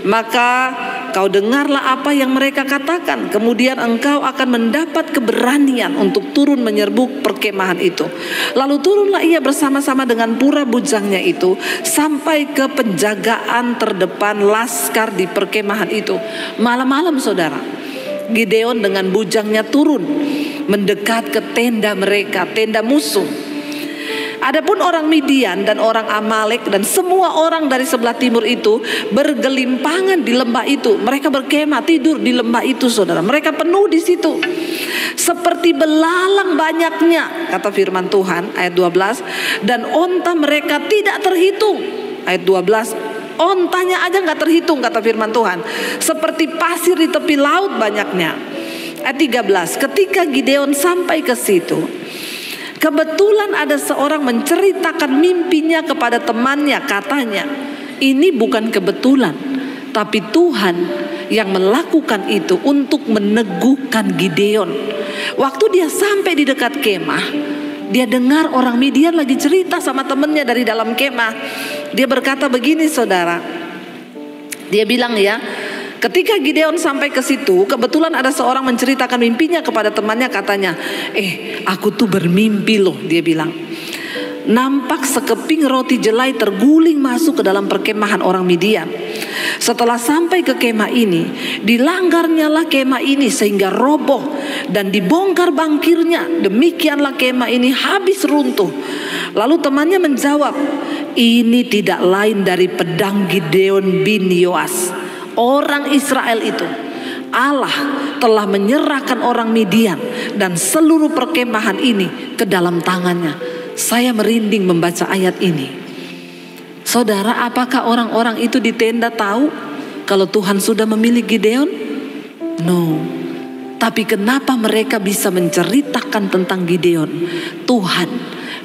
Maka kau dengarlah apa yang mereka katakan. Kemudian engkau akan mendapat keberanian untuk turun menyerbu perkemahan itu. Lalu turunlah ia bersama-sama dengan pura bujangnya itu sampai ke penjagaan terdepan laskar di perkemahan itu. Malam-malam, saudara, Gideon dengan bujangnya turun mendekat ke tenda mereka, tenda musuh. Adapun orang Midian dan orang Amalek dan semua orang dari sebelah timur itu bergelimpangan di lembah itu. Mereka berkemah, tidur di lembah itu, saudara. Mereka penuh di situ. Seperti belalang banyaknya, kata firman Tuhan, ayat 12. Dan onta mereka tidak terhitung. Ayat 12. Ontanya aja gak terhitung, kata firman Tuhan. Seperti pasir di tepi laut banyaknya. Ayat 13. Ketika Gideon sampai ke situ, kebetulan ada seorang menceritakan mimpinya kepada temannya. Katanya, ini bukan kebetulan, tapi Tuhan yang melakukan itu untuk meneguhkan Gideon. Waktu dia sampai di dekat kemah, dia dengar orang Midian lagi cerita sama temannya dari dalam kemah. Dia berkata begini, saudara. Dia bilang, ya, ketika Gideon sampai ke situ, kebetulan ada seorang menceritakan mimpinya kepada temannya. Katanya, aku tuh bermimpi loh, dia bilang. Nampak sekeping roti jelai terguling masuk ke dalam perkemahan orang Midian. Setelah sampai ke kemah ini, dilanggarnyalah kemah ini sehingga roboh dan dibongkar bangkirnya. Demikianlah kemah ini habis runtuh. Lalu temannya menjawab, ini tidak lain dari pedang Gideon bin Yoas, orang Israel itu. Allah telah menyerahkan orang Midian dan seluruh perkemahan ini ke dalam tangannya. Saya merinding membaca ayat ini. Saudara, apakah orang-orang itu di tenda tahu kalau Tuhan sudah memilih Gideon? No. Tapi kenapa mereka bisa menceritakan tentang Gideon? Tuhan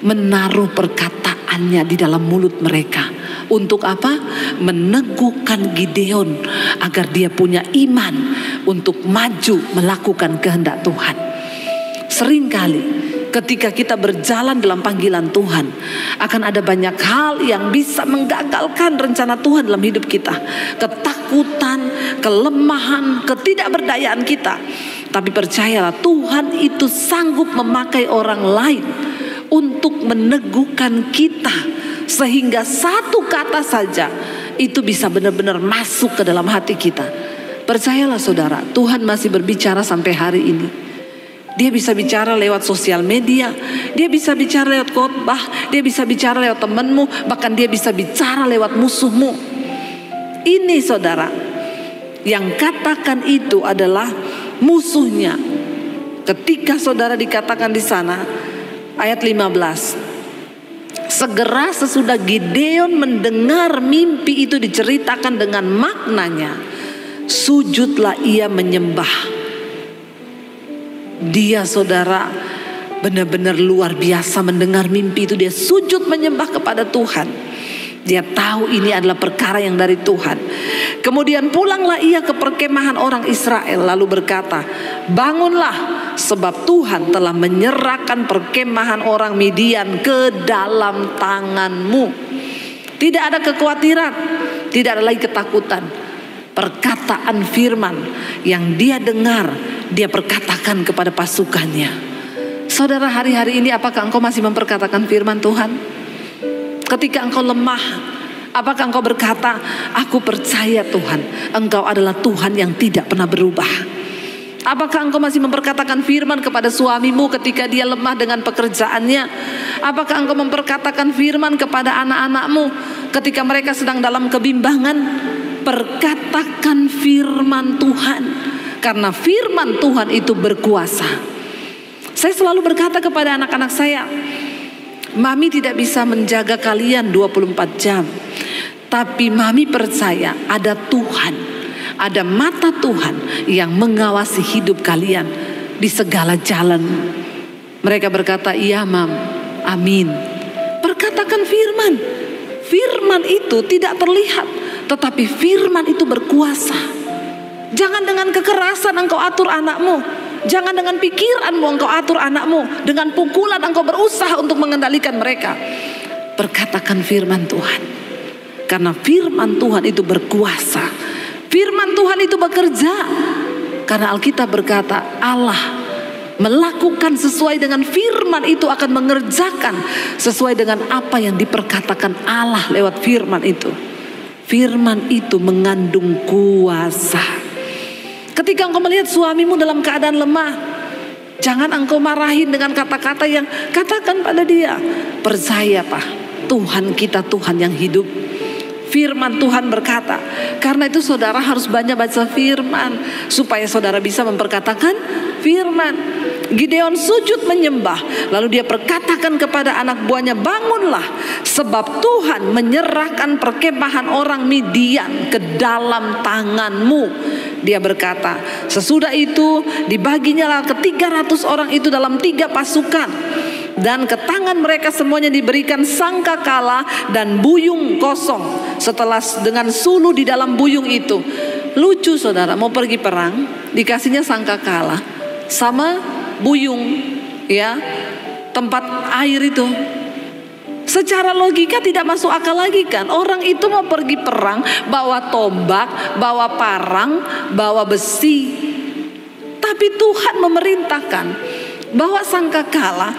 menaruh perkataannya di dalam mulut mereka. Untuk apa? Meneguhkan Gideon agar dia punya iman untuk maju melakukan kehendak Tuhan. seringkali ketika kita berjalan dalam panggilan Tuhan, akan ada banyak hal yang bisa menggagalkan rencana Tuhan dalam hidup kita. Ketakutan, kelemahan, ketidakberdayaan kita. Tapi percayalah, Tuhan itu sanggup memakai orang lain untuk meneguhkan kita, sehingga satu kata saja itu bisa benar-benar masuk ke dalam hati kita. Percayalah saudara, Tuhan masih berbicara sampai hari ini. Dia bisa bicara lewat sosial media, dia bisa bicara lewat khotbah, dia bisa bicara lewat temanmu, bahkan dia bisa bicara lewat musuhmu. Ini saudara, yang katakan itu adalah musuhnya. Ketika saudara dikatakan di sana, ayat 15, segera sesudah Gideon mendengar mimpi itu diceritakan dengan maknanya, sujudlah ia menyembah. Dia saudara benar-benar luar biasa mendengar mimpi itu. Dia sujud menyembah kepada Tuhan. Dia tahu ini adalah perkara yang dari Tuhan. Kemudian pulanglah ia ke perkemahan orang Israel, lalu berkata, bangunlah, sebab Tuhan telah menyerahkan perkemahan orang Midian ke dalam tanganmu. Tidak ada kekhawatiran, tidak ada lagi ketakutan. Perkataan firman yang dia dengar, dia perkatakan kepada pasukannya. Saudara, hari-hari ini apakah engkau masih memperkatakan firman Tuhan? Ketika engkau lemah, apakah engkau berkata, aku percaya Tuhan, engkau adalah Tuhan yang tidak pernah berubah? Apakah engkau masih memperkatakan firman kepada suamimu ketika dia lemah dengan pekerjaannya? Apakah engkau memperkatakan firman kepada anak-anakmu ketika mereka sedang dalam kebimbangan? Perkatakan firman Tuhan, karena firman Tuhan itu berkuasa. Saya selalu berkata kepada anak-anak saya, mami tidak bisa menjaga kalian 24 jam, tapi mami percaya ada Tuhan, ada mata Tuhan yang mengawasi hidup kalian di segala jalan. Mereka berkata, iya mam, amin. Perkatakan firman. Firman itu tidak terlihat, tetapi firman itu berkuasa. Jangan dengan kekerasan engkau atur anakmu. Jangan dengan pikiranmu engkau atur anakmu. Dengan pukulan engkau berusaha untuk mengendalikan mereka. Perkatakan firman Tuhan, karena firman Tuhan itu berkuasa. Firman Tuhan itu bekerja. Karena Alkitab berkata, Allah melakukan sesuai dengan firman itu, akan mengerjakan sesuai dengan apa yang diperkatakan Allah lewat firman itu. Firman itu mengandung kuasa. Ketika engkau melihat suamimu dalam keadaan lemah, jangan engkau marahin dengan kata-kata yang katakan pada dia, percaya Pak, Tuhan kita Tuhan yang hidup. Firman Tuhan berkata. Karena itu saudara harus banyak baca firman, supaya saudara bisa memperkatakan firman. Gideon sujud menyembah, lalu dia perkatakan kepada anak buahnya, bangunlah, sebab Tuhan menyerahkan perkemahan orang Midian ke dalam tanganmu. Dia berkata, sesudah itu dibaginya lah ke 300 orang itu dalam 3 pasukan. Dan ke tangan mereka semuanya diberikan sangkakala dan buyung kosong, setelah dengan suluh di dalam buyung itu. Lucu saudara, mau pergi perang dikasihnya sangkakala sama buyung, ya, tempat air itu. Secara logika tidak masuk akal lagi kan. Orang itu mau pergi perang bawa tombak, bawa parang, bawa besi. Tapi Tuhan memerintahkan bawa sangkakala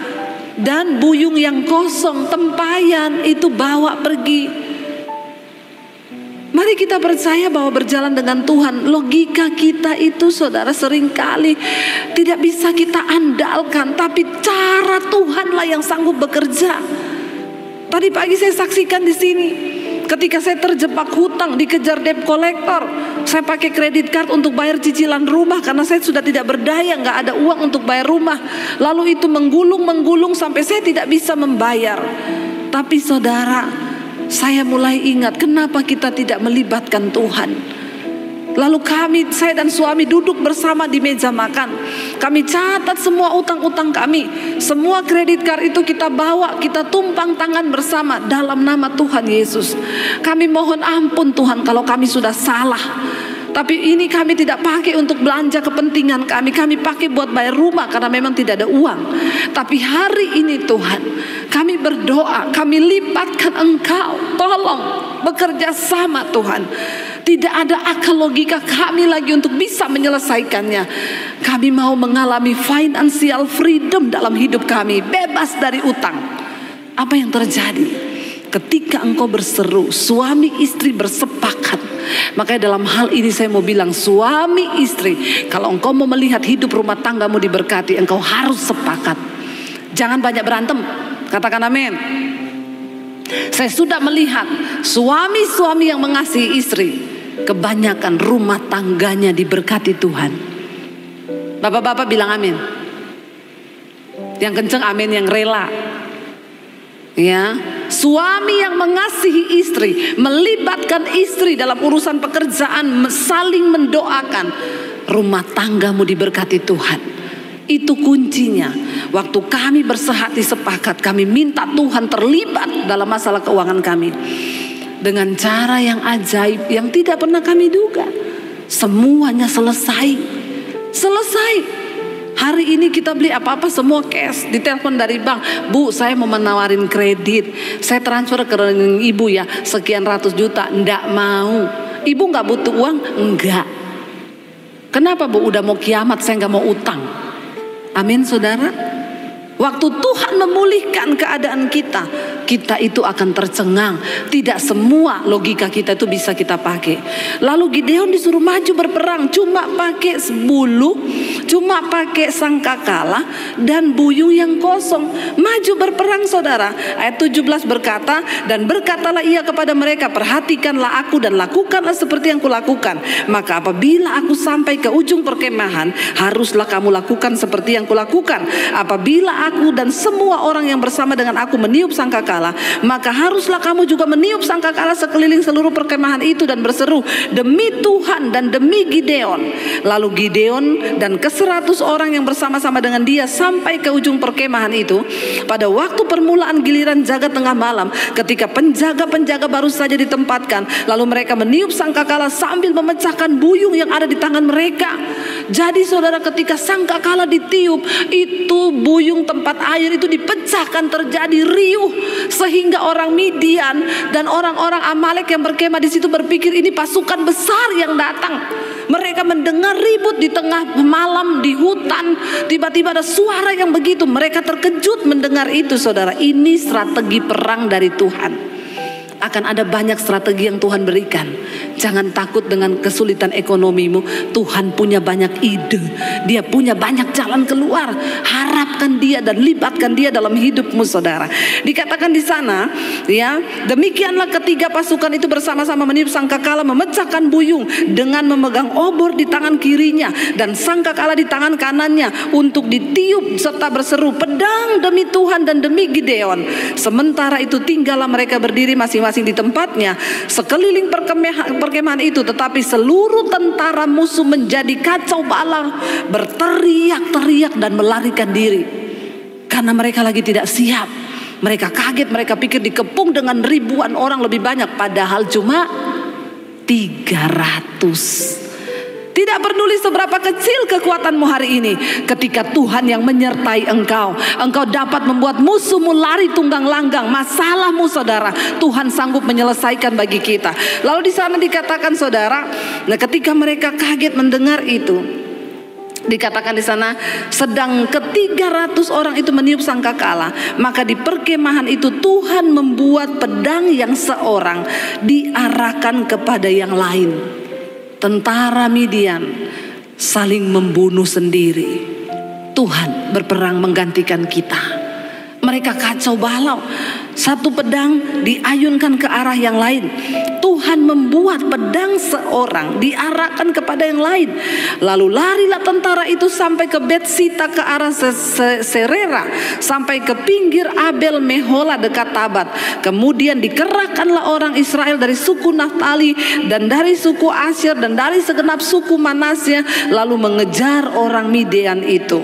dan buyung yang kosong, tempayan itu bawa pergi. Mari kita percaya bahwa berjalan dengan Tuhan, logika kita itu saudara seringkali tidak bisa kita andalkan, tapi cara Tuhanlah yang sanggup bekerja. Tadi pagi saya saksikan di sini, ketika saya terjebak hutang, dikejar debt collector, saya pakai kredit card untuk bayar cicilan rumah karena saya sudah tidak berdaya, nggak ada uang untuk bayar rumah. Lalu itu menggulung sampai saya tidak bisa membayar. Tapi saudara, saya mulai ingat kenapa kita tidak melibatkan Tuhan. Lalu saya dan suami duduk bersama di meja makan. Kami catat semua utang-utang kami. Semua kredit card itu kita bawa, kita tumpang tangan bersama dalam nama Tuhan Yesus. Kami mohon ampun Tuhan kalau kami sudah salah. Tapi ini kami tidak pakai untuk belanja kepentingan kami. Kami pakai buat bayar rumah karena memang tidak ada uang. Tapi hari ini Tuhan, kami berdoa, kami lipatkan Engkau. Tolong bekerja sama Tuhan. Tidak ada akal logika kami lagi untuk bisa menyelesaikannya. Kami mau mengalami financial freedom dalam hidup kami, bebas dari utang. Apa yang terjadi? Ketika engkau berseru, suami istri bersepakat. Makanya dalam hal ini saya mau bilang, suami istri, kalau engkau mau melihat hidup rumah tanggamu diberkati, engkau harus sepakat. Jangan banyak berantem. Katakan amin. Saya sudah melihat suami-suami yang mengasihi istri, kebanyakan rumah tangganya diberkati Tuhan. Bapak-bapak bilang amin. Yang kenceng amin, yang rela. Ya, suami yang mengasihi istri, melibatkan istri dalam urusan pekerjaan, saling mendoakan, rumah tanggamu diberkati Tuhan. Itu kuncinya. Waktu kami bersehati sepakat, kami minta Tuhan terlibat dalam masalah keuangan kami dengan cara yang ajaib, yang tidak pernah kami duga. Semuanya selesai. Hari ini kita beli apa-apa semua cash. Ditelepon dari bank, Bu saya mau menawarin kredit, saya transfer ke rekening ibu ya, sekian ratus juta. Nggak mau. Ibu nggak butuh uang? Enggak. Kenapa Bu? Udah mau kiamat, saya nggak mau utang. Amin saudara. Waktu Tuhan memulihkan keadaan kita, kita itu akan tercengang. Tidak semua logika kita itu bisa kita pakai. Lalu Gideon disuruh maju berperang, cuma pakai bulu, cuma pakai sangkakala dan buyung yang kosong. Maju berperang saudara. Ayat 17 berkata, dan berkatalah ia kepada mereka, perhatikanlah aku dan lakukanlah seperti yang kulakukan. Maka apabila aku sampai ke ujung perkemahan, haruslah kamu lakukan seperti yang kulakukan. Apabila aku dan semua orang yang bersama dengan aku meniup sangkakala, maka haruslah kamu juga meniup sangkakala sekeliling seluruh perkemahan itu dan berseru, demi Tuhan dan demi Gideon. Lalu Gideon dan ke-100 orang yang bersama-sama dengan dia sampai ke ujung perkemahan itu. Pada waktu permulaan giliran jaga tengah malam, ketika penjaga-penjaga baru saja ditempatkan, lalu mereka meniup sangkakala sambil memecahkan buyung yang ada di tangan mereka. Jadi saudara, ketika sangkakala ditiup, itu buyung tempat air itu dipecahkan, terjadi riuh, sehingga orang Midian dan orang-orang Amalek yang berkemah di situ berpikir ini pasukan besar yang datang. Mereka mendengar ribut di tengah malam di hutan, tiba-tiba ada suara yang begitu. Mereka terkejut mendengar itu saudara. Ini strategi perang dari Tuhan. Akan ada banyak strategi yang Tuhan berikan. Jangan takut dengan kesulitan ekonomimu. Tuhan punya banyak ide. Dia punya banyak jalan keluar. Harapkan dia dan libatkan dia dalam hidupmu saudara. Dikatakan di sana, ya, demikianlah ketiga pasukan itu bersama-sama meniup sangkakala, memecahkan buyung dengan memegang obor di tangan kirinya dan sangkakala di tangan kanannya untuk ditiup serta berseru, pedang demi Tuhan dan demi Gideon. Sementara itu tinggallah mereka berdiri masing-masing di tempatnya sekeliling perkemahan itu, tetapi seluruh tentara musuh menjadi kacau balau, berteriak-teriak dan melarikan diri karena mereka lagi tidak siap. Mereka kaget, mereka pikir dikepung dengan ribuan orang lebih banyak, padahal cuma 300. Tidak peduli seberapa kecil kekuatanmu hari ini, ketika Tuhan yang menyertai engkau, engkau dapat membuat musuhmu lari tunggang langgang. Masalahmu saudara, Tuhan sanggup menyelesaikan bagi kita. Lalu di sana dikatakan saudara, nah ketika mereka kaget mendengar itu, dikatakan di sana, sedang ke-300 orang itu meniup sangkakala, maka di perkemahan itu Tuhan membuat pedang yang seorang diarahkan kepada yang lain. Tentara Midian saling membunuh sendiri. Tuhan berperang menggantikan kita. Mereka kacau balau. Satu pedang diayunkan ke arah yang lain. Tuhan membuat pedang seorang diarahkan kepada yang lain. Lalu larilah tentara itu sampai ke Betsita ke arah Serera, sampai ke pinggir Abel Mehola dekat Tabat. Kemudian dikerahkanlah orang Israel dari suku Naftali dan dari suku Asyir dan dari segenap suku Manasya, lalu mengejar orang Midian itu.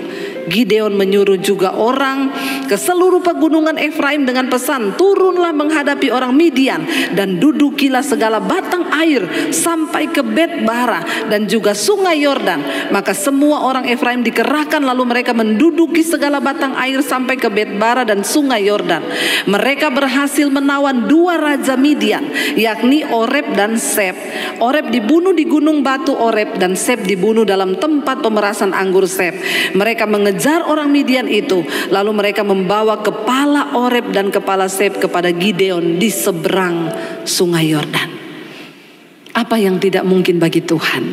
Gideon menyuruh juga orang ke seluruh pegunungan Efraim dengan pesan, turunlah menghadapi orang Midian dan dudukilah segala batang air sampai ke Bet-bara dan juga sungai Yordan. Maka semua orang Efraim dikerahkan, lalu mereka menduduki segala batang air sampai ke Bet-bara dan sungai Yordan. Mereka berhasil menawan dua raja Midian, yakni Oreb dan Seb. Oreb dibunuh di gunung batu Oreb dan Seb dibunuh dalam tempat pemerasan anggur Seb. Mereka mengejar orang Midian itu, lalu mereka membawa kepala Oreb dan kepala Seb kepada Gideon di seberang sungai Yordan. Apa yang tidak mungkin bagi Tuhan?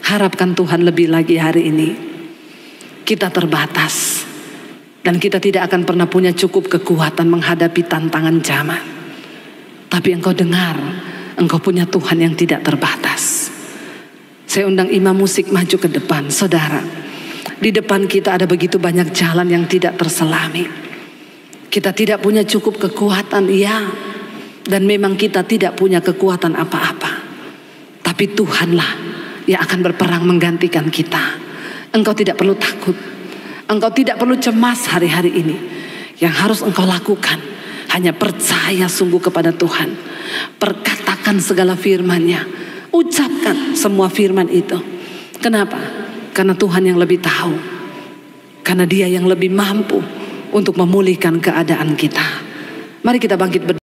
Harapkan Tuhan lebih lagi hari ini. Kita terbatas dan kita tidak akan pernah punya cukup kekuatan menghadapi tantangan zaman. Tapi engkau dengar, engkau punya Tuhan yang tidak terbatas. Saya undang imam musik maju ke depan. Saudara, di depan kita ada begitu banyak jalan yang tidak terselami. Kita tidak punya cukup kekuatan, ya. Dan memang kita tidak punya kekuatan apa-apa. Tapi Tuhanlah yang akan berperang menggantikan kita. Engkau tidak perlu takut. Engkau tidak perlu cemas hari-hari ini. Yang harus engkau lakukan hanya percaya sungguh kepada Tuhan. Perkatakan segala firman-Nya. Ucapkan semua firman itu. Kenapa? Karena Tuhan yang lebih tahu. Karena Dia yang lebih mampu untuk memulihkan keadaan kita. Mari kita bangkit berdiri.